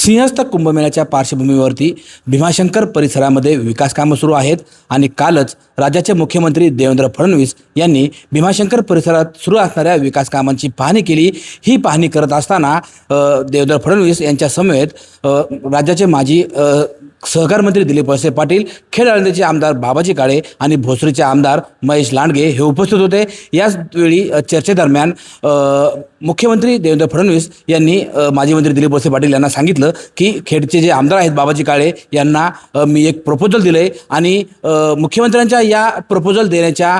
सिंहस्थ कुंभमेळ्याच्या पार्श्वभूमीवरती भीमाशंकर परिसरामध्ये विकास कामं सुरू आहेत आणि कालच राज्याचे मुख्यमंत्री देवेंद्र फडणवीस यांनी भीमाशंकर परिसरात सुरू असणाऱ्या विकास कामांची पाहणी केली। ही पाहणी करत असताना देवेंद्र फडणवीस यांच्या समवेत राज्याचे माजी सहकार मंत्री दिलीप वळसे पाटील, खेड आळंदीचे आमदार बाबाजी काळे आणि भोसरीचे आमदार महेश लांडगे हे उपस्थित होते। याचवेळी चर्चेदरम्यान मुख्यमंत्री देवेंद्र फडणवीस यांनी माजी मंत्री दिलीप वळसे पाटील यांना सांगितलं की खेडचे जे आमदार आहेत बाबाजी काळे यांना मी एक प्रपोजल दिले आणि मुख्यमंत्र्यांच्या या प्रपोजल देण्याच्या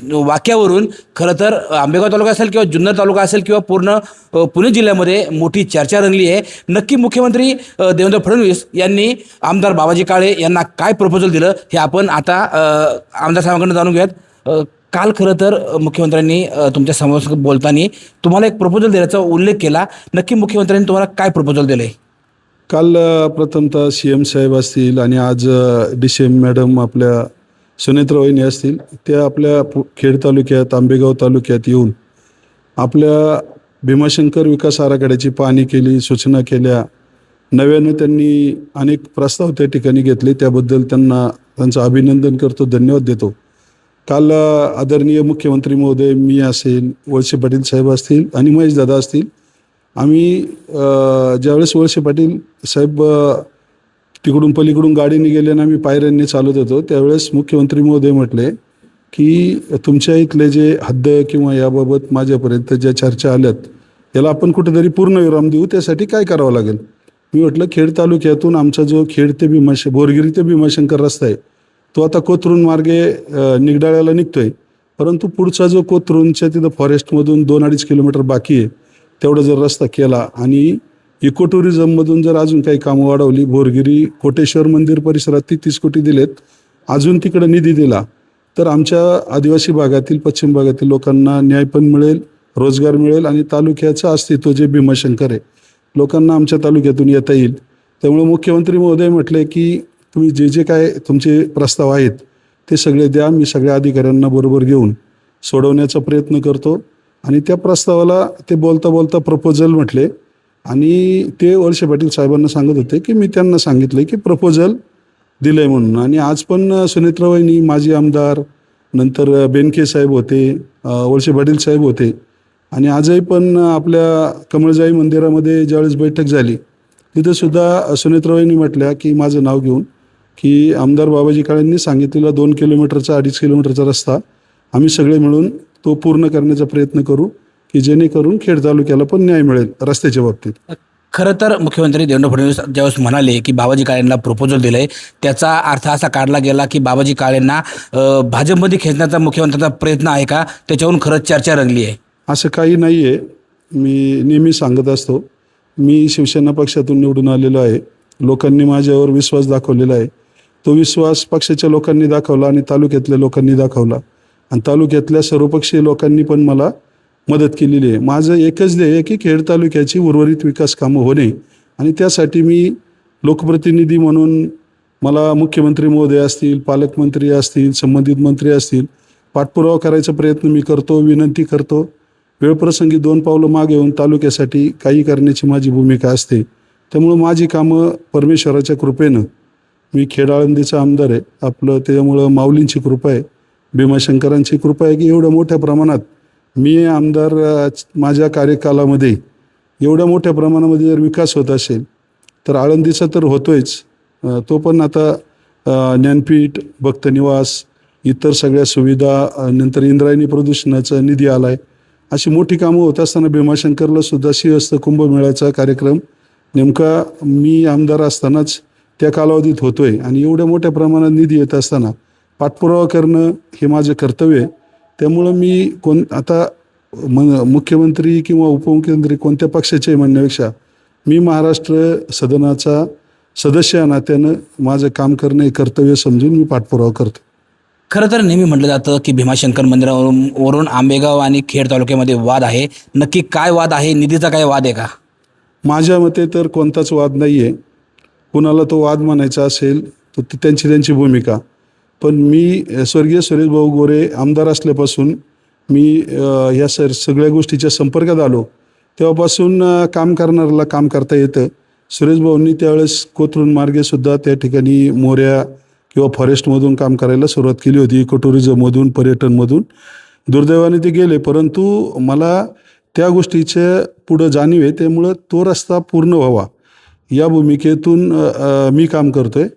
वाक्यावरून खरं तर आंबेगाव तालुका असेल किंवा जुन्नर तालुका असेल किंवा पूर्ण पुणे जिल्ह्यामध्ये मोठी चर्चा रंगली आहे। नक्की मुख्यमंत्री देवेंद्र फडणवीस यांनी आमदार बाबाजी काळे यांना काय प्रपोजल दिलं हे आपण आता आमदार साहेबांकडून जाणून घेऊयात। काल खरं तर मुख्यमंत्र्यांनी तुमच्या समोर बोलताना तुम्हाला एक प्रपोजल देण्याचा उल्लेख केला। नक्की मुख्यमंत्र्यांनी तुम्हाला काय प्रपोजल दिले? काल प्रथमतः CM साहेब असतील आणि आज DCM मॅडम आपल्या सुनेत्रा वहिनी असतील, त्या आपल्या खेड तालुक्यात आंबेगाव तालुक्यात येऊन आपल्या भीमाशंकर विकास आराखड्याची पाहणी केली, सूचना केल्या। नव्यानं त्यांनी अनेक प्रस्ताव त्या ठिकाणी घेतले, त्याबद्दल त्यांचं अभिनंदन करतो, धन्यवाद देतो। काल आदरणीय मुख्यमंत्री महोदय, मी असेल, वळसे पाटील साहेब असतील आणि महेश दादा असतील, आम्ही ज्यावेळेस वळसे पाटील साहेब तिकडून पलीकडून गाडीने गेले आणि आम्ही पायऱ्यांनी चालत होतो, त्यावेळेस मुख्यमंत्री महोदय म्हटले की तुमच्या इथले जे हद्द किंवा याबाबत माझ्यापर्यंत ज्या चर्चा आल्यात याला आपण कुठेतरी पूर्णविराम देऊ, त्यासाठी काय करावं लागेल? मी म्हटलं खेड तालुक्यातून आमचा जो खेड ते बोरगिरी ते भीमाशंकर रस्ता आहे तो आता कोथरूड मार्गे निगडाळ्याला निघतोय, परंतु पुढचा जो कोथरूडच्या तिथं फॉरेस्टमधून 2-2.5 किलोमीटर बाकी आहे, तेवढा जर रस्ता केला आणि इको टुरिझममधून जर अजून काही कामं वाढवली, बोरगिरी कोटेश्वर मंदिर परिसरात 30 कोटी दिलेत, अजून तिकडं निधी दिला तर आमच्या आदिवासी भागातील, पश्चिम भागातील लोकांना न्याय पण मिळेल, रोजगार मिळेल आणि तालुक्याचं अस्तित्व जे भीमाशंकर आहे लोकांना आमच्या तालुक्यातून येता येईल। त्यामुळे मुख्यमंत्री महोदय म्हटले की तुम्ही जे काय तुमचे प्रस्ताव आहेत ते सगळे द्या, मी सगळ्या अधिकाऱ्यांना बरोबर घेऊन सोडवण्याचा प्रयत्न करतो। आणि त्या प्रस्तावाला ते बोलता बोलता प्रपोजल म्हटले आणि ते वळसे पाटील साहेबांना सांगत होते की मी त्यांना सांगितलं की प्रपोजल दिलं आहे म्हणून। आणि आज पण सुनेत्रा वहिनी, माजी आमदार, नंतर बेनके साहेब होते, वळसे पाटील साहेब होते आणि आजही पण आपल्या कमळजाई मंदिरामध्ये ज्यावेळेस बैठक झाली तिथंसुद्धा सुनेत्रा वहिनी म्हटल्या की माझं नाव घेऊन की आमदार बाबाजी काळेंनी सांगितलेला 2 किलोमीटरचा 2.5 किलोमीटरचा रस्ता आम्ही सगळे मिळून तो पूर्ण करण्याचा प्रयत्न करू की जेणेकरून खेड तालुक्याला पण न्याय मिळेल रस्त्याच्या बाबतीत। खरं तर मुख्यमंत्री देवेंद्र फडणवीस ज्यावेळेस म्हणाले की बाबाजी काळेंना प्रपोजल दिलंय, त्याचा अर्थ असा काढला गेला की बाबाजी काळेंना भाजपमध्ये खेचण्याचा मुख्यमंत्र्यांचा प्रयत्न आहे का? त्याच्यावरून खरंच चर्चा रंगली आहे? असं काही नाही आहे। मी नेहमी सांगत असतो, मी शिवसेना पक्षातून निवडून आलेलो आहे, लोकांनी माझ्यावर विश्वास दाखवलेला आहे, तो विश्वास पक्षाच्या लोकांनी दाखवला आणि तालुक्यातल्या लोकांनी दाखवला आणि तालुक्यातल्या सर्वपक्षीय लोकांनी पण मला मदत केलेली आहे। माझं एकच ध्येय आहे की खेड तालुक्याची उर्वरित विकास कामं होणे आणि त्यासाठी मी लोकप्रतिनिधी म्हणून मला मुख्यमंत्री महोदय असतील, पालकमंत्री असतील, संबंधित मंत्री असतील, पाठपुरावा करायचा प्रयत्न मी करतो, विनंती करतो। वेळप्रसंगी 2 पावलं मागे येऊन तालुक्यासाठी काही करण्याची माझी भूमिका असते। त्यामुळं माझी कामं परमेश्वराच्या कृपेनं, मी खेड आळंदीचा आमदार आहे आपलं, त्याच्यामुळं माऊलींची कृपा आहे, भीमाशंकरांची कृपा आहे की एवढ्या मोठ्या प्रमाणात मी आमदार माझ्या कार्यकालामध्ये एवढ्या मोठ्या प्रमाणामध्ये जर विकास होत असेल तर आळंदीचा तर होतोयच, तो पण आता ज्ञानपीठ, भक्तनिवास, इतर सगळ्या सुविधा, नंतर इंद्रायणी प्रदूषणाचा निधी आला आहे, अशी मोठी कामं होत असताना भीमाशंकरला सुद्धा सिंहस्थ कुंभमेळ्याचा कार्यक्रम नेमका मी आमदार असतानाच त्या कालावधीत होतोय आणि एवढ्या मोठ्या प्रमाणात निधी येत असताना पाठपुरावा करणं हे माझं कर्तव्य आहे। त्यामुळं मी आता मुख्यमंत्री किंवा उपमुख्यमंत्री कोणत्या पक्षाचे म्हणण्यापेक्षा मी महाराष्ट्र सदनाचा सदस्य या नात्यानं माझं काम करणं हे कर्तव्य समजून मी पाठपुरावा करतो। खरं तर नेहमी म्हटलं जातं की भीमाशंकर मंदिरावरून आंबेगाव आणि खेड तालुक्यामध्ये वाद आहे, नक्की काय वाद आहे? निधीचा काय वाद आहे का? माझ्या मते तर कोणताच वाद नाही आहे। कुणाला तो वाद म्हणायचा असेल तर त्यांची भूमिका, पण मी स्वर्गीय सुरेश भाऊ गोरे आमदार असल्यापासून मी या सगळ्या गोष्टीच्या संपर्कात आलो, तेव्हापासून काम करणाऱ्याला काम करता येतं। सुरेश भाऊंनी त्यावेळेस कोथरूड मार्गेसुद्धा त्या ठिकाणी मोऱ्या किंवा फॉरेस्टमधून काम करायला सुरुवात केली होती, इको टुरिझममधून, पर्यटनमधून. दुर्दैवाने ते गेले, परंतु मला त्या गोष्टीच्या पुढं जाणीव आहे, त्यामुळं तो रस्ता पूर्ण व्हावा या भूमिकेतून मी काम करतो आहे.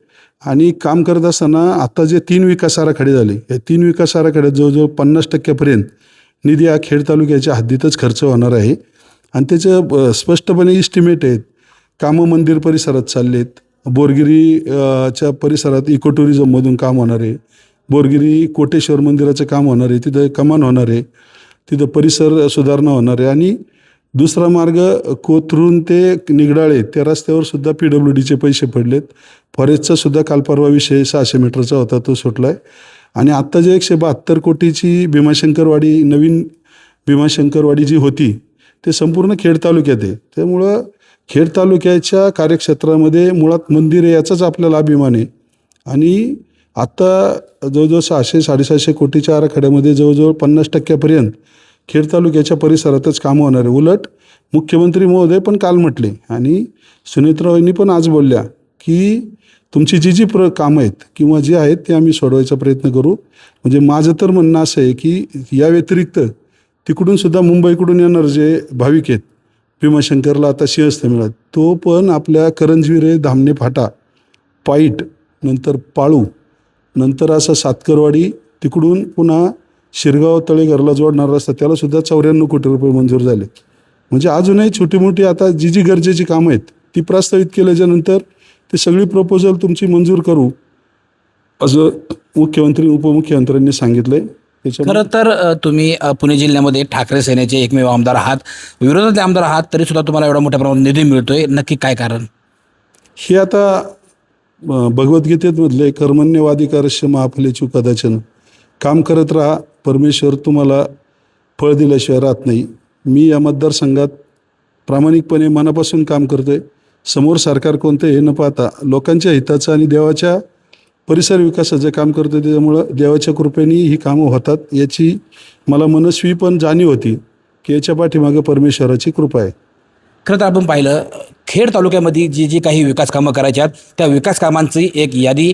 आणि काम करत असताना आता जे 3 विकास आराखडे झाले, या 3 विकास आराखड्यात जवळजवळ 50% निधी हा खेड तालुक्याच्या हद्दीतच खर्च होणार आहे. आणि त्याचं स्पष्टपणे इस्टिमेट आहेत. कामं मंदिर परिसरात चाललेत, बोरगिरीच्या परिसरात इको टुरिझममधून काम होणार आहे, बोरगिरी कोटेश्वर मंदिराचं काम होणार आहे, तिथं कमान होणार आहे, तिथं परिसर सुधारणा होणार आहे. आणि दुसरा मार्ग कोथरूड ते निगडाळे त्या रस्त्यावर सुद्धा PWDचे पैसे पडलेत. फॉरेस्टचा सुद्धा काल परवा विषय 600 मीटरचा होता, तो सुटला आहे. आणि आत्ता जे 172 कोटीची भीमाशंकरवाडी, नवीन भीमाशंकरवाडी जी होती, ते संपूर्ण खेड तालुक्यात आहे. त्यामुळं खेड तालुक्याच्या कार्यक्षेत्रामध्ये मुळात मंदिर आहे याचाच आपल्याला अभिमान आहे. आणि आत्ता जवळजवळ 600-750 कोटीच्या आराखड्यामध्ये जवळजवळ 50% खेड तालुक्याच्या परिसरातच कामं होणार आहे. उलट मुख्यमंत्री महोदय पण काल म्हटले आणि सुनेत्राबाईंनी पण आज बोलल्या की तुमची जी कामं आहेत किंवा जी आहेत ते आम्ही सोडवायचा प्रयत्न करू. म्हणजे माझं तर म्हणणं असं आहे की या व्यतिरिक्त तिकडून सुद्धा मुंबईकडून येणार जे भाविक आहेत, भीमाशंकरला आता सिंहस्थ मिळत, तो पण आपल्या करंजविरे, धामणे फाटा, पाईट, नंतर पाळू, नंतर असं सातकरवाडी, तिकडून पुन्हा शिरगाव तळेघरला जोडणारा रस्ता, त्याला सुद्धा 94 कोटी रुपये मंजूर झाले. म्हणजे अजूनही छोटी मोठी आता जी गरजेची कामं आहेत ती प्रस्तावित केल्याच्यानंतर ते सगळी प्रपोजल तुमची मंजूर करू असं मुख्यमंत्री उपमुख्यमंत्र्यांनी सांगितलंय. खरं तर तुम्ही पुणे जिल्ह्यामध्ये ठाकरे सेनेचे एकमेव आमदार आहात, विरोधातले आमदार आहात, तरी सुद्धा तुम्हाला एवढा मोठ्या प्रमाणात निधी मिळतोय, नक्की काय कारण? हे आता भगवद्गीतेत मधले कर्मण्यवाधिकारस्य मा फलेषु कदाचन, काम करत राहा, परमेश्वर तुम्हाला फळ दिल्याशिवाय राहत नाही. मी या मतदारसंघात प्रामाणिकपणे मनापासून काम करतोय. समोर सरकार कोणतं हे न पाहता लोकांच्या हिताचं आणि देवाच्या परिसर विकासाचं काम करतोय. त्याच्यामुळं देवाच्या कृपेने ही कामं होतात याची मला मनस्वी पण जाणीव होती की याच्या पाठीमागं परमेश्वराची कृपा आहे. खरं तर आपण पाहिलं, खेड तालुक्यामध्ये जी काही विकास कामं करायची आहेत त्या विकास कामांची एक यादी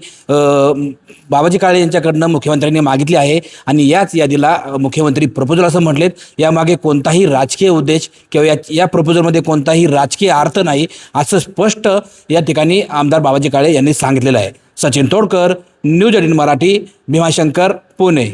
बाबाजी काळे यांच्याकडनं मुख्यमंत्र्यांनी मागितली आहे. आणि याच यादीला मुख्यमंत्री प्रपोजल असं म्हटलेत. यामागे कोणताही राजकीय उद्देश किंवा या प्रपोजलमध्ये कोणताही राजकीय अर्थ नाही, असं स्पष्ट या ठिकाणी आमदार बाबाजी काळे यांनी सांगितलेलं आहे. सचिन तोडकर, न्यूज 18 मराठी, भीमाशंकर, पुणे.